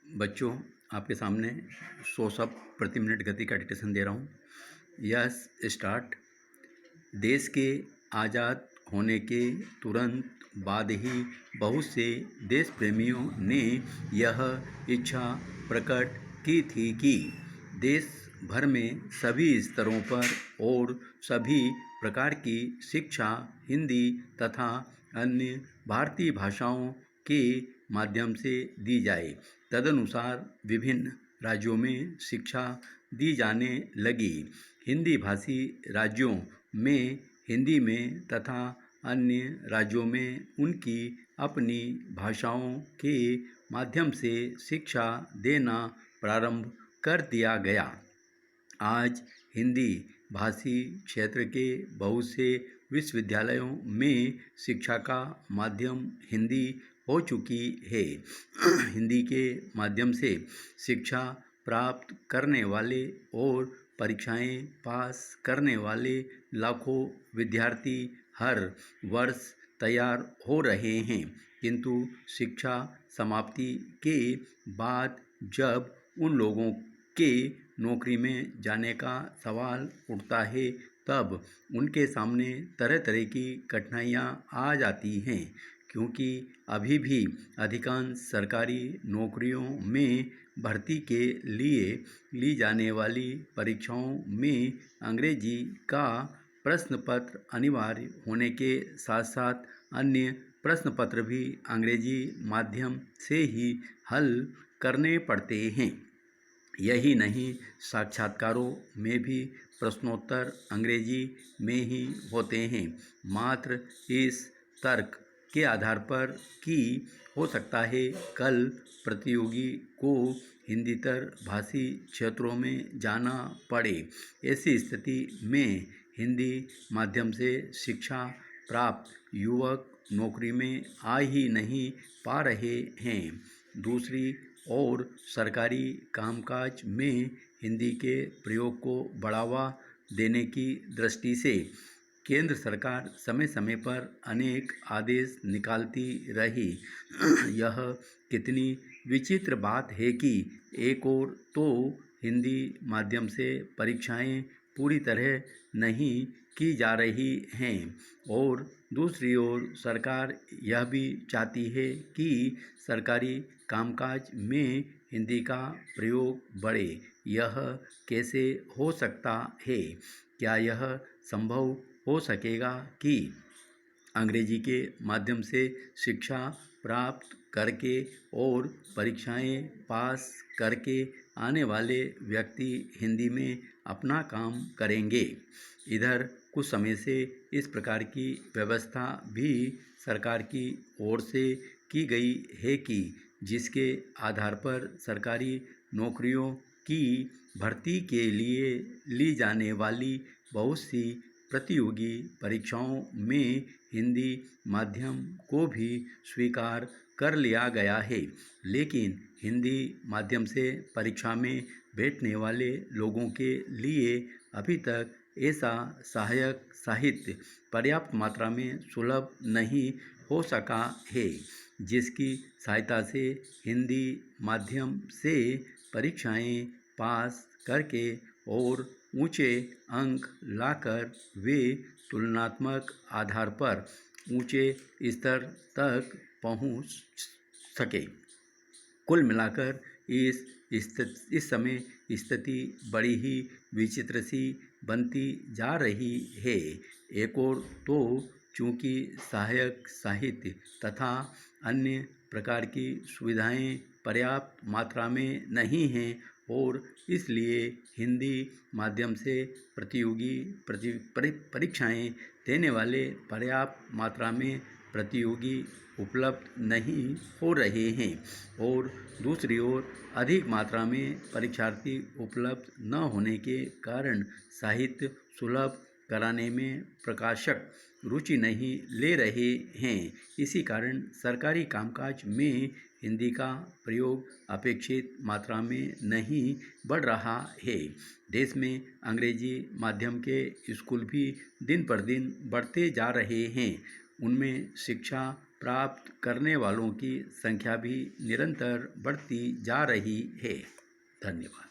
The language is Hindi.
बच्चों, आपके सामने 100 शब्द प्रति मिनट गति का डिक्टेशन दे रहा हूँ। Yes start. देश के आज़ाद होने के तुरंत बाद ही बहुत से देश प्रेमियों ने यह इच्छा प्रकट की थी कि देश भर में सभी स्तरों पर और सभी प्रकार की शिक्षा हिंदी तथा अन्य भारतीय भाषाओं के माध्यम से दी जाए। तदनुसार विभिन्न राज्यों में शिक्षा दी जाने लगी। हिंदी भाषी राज्यों में हिंदी में तथा अन्य राज्यों में उनकी अपनी भाषाओं के माध्यम से शिक्षा देना प्रारंभ कर दिया गया। आज हिंदी भाषी क्षेत्र के बहुत से विश्वविद्यालयों में शिक्षा का माध्यम हिंदी हो चुकी है। हिंदी के माध्यम से शिक्षा प्राप्त करने वाले और परीक्षाएं पास करने वाले लाखों विद्यार्थी हर वर्ष तैयार हो रहे हैं, किंतु शिक्षा समाप्ति के बाद जब उन लोगों के नौकरी में जाने का सवाल उठता है तब उनके सामने तरह तरह की कठिनाइयाँ आ जाती हैं, क्योंकि अभी भी अधिकांश सरकारी नौकरियों में भर्ती के लिए ली जाने वाली परीक्षाओं में अंग्रेजी का प्रश्न पत्र अनिवार्य होने के साथ साथ अन्य प्रश्न पत्र भी अंग्रेजी माध्यम से ही हल करने पड़ते हैं। यही नहीं, साक्षात्कारों में भी प्रश्नोत्तर अंग्रेजी में ही होते हैं, मात्र इस तर्क के आधार पर कि हो सकता है कल प्रतियोगी को हिंदीतर भाषी क्षेत्रों में जाना पड़े। ऐसी स्थिति में हिंदी माध्यम से शिक्षा प्राप्त युवक नौकरी में आ ही नहीं पा रहे हैं। दूसरी और सरकारी कामकाज में हिंदी के प्रयोग को बढ़ावा देने की दृष्टि से केंद्र सरकार समय समय पर अनेक आदेश निकालती रही। यह कितनी विचित्र बात है कि एक ओर तो हिंदी माध्यम से परीक्षाएं पूरी तरह नहीं की जा रही हैं और दूसरी ओर सरकार यह भी चाहती है कि सरकारी कामकाज में हिंदी का प्रयोग बढ़े। यह कैसे हो सकता है? क्या यह संभव हो सकेगा कि अंग्रेजी के माध्यम से शिक्षा प्राप्त करके और परीक्षाएं पास करके आने वाले व्यक्ति हिंदी में अपना काम करेंगे? इधर कुछ समय से इस प्रकार की व्यवस्था भी सरकार की ओर से की गई है कि जिसके आधार पर सरकारी नौकरियों की भर्ती के लिए ली जाने वाली बहुत सी प्रतियोगी परीक्षाओं में हिंदी माध्यम को भी स्वीकार कर लिया गया है। लेकिन हिंदी माध्यम से परीक्षा में बैठने वाले लोगों के लिए अभी तक ऐसा सहायक साहित्य पर्याप्त मात्रा में सुलभ नहीं हो सका है, जिसकी सहायता से हिंदी माध्यम से परीक्षाएं पास करके और ऊंचे अंक लाकर वे तुलनात्मक आधार पर ऊंचे स्तर तक पहुंच सके। कुल मिलाकर इस समय स्थिति बड़ी ही विचित्र सी बनती जा रही है। एक और तो चूँकि सहायक साहित्य तथा अन्य प्रकार की सुविधाएं पर्याप्त मात्रा में नहीं हैं और इसलिए हिंदी माध्यम से प्रतियोगी परीक्षाएं देने वाले पर्याप्त मात्रा में प्रतियोगी उपलब्ध नहीं हो रहे हैं और दूसरी ओर अधिक मात्रा में परीक्षार्थी उपलब्ध न होने के कारण साहित्य सुलभ कराने में प्रकाशक रुचि नहीं ले रहे हैं। इसी कारण सरकारी कामकाज में हिंदी का प्रयोग अपेक्षित मात्रा में नहीं बढ़ रहा है। देश में अंग्रेजी माध्यम के स्कूल भी दिन पर दिन बढ़ते जा रहे हैं। उनमें शिक्षा प्राप्त करने वालों की संख्या भी निरंतर बढ़ती जा रही है। धन्यवाद।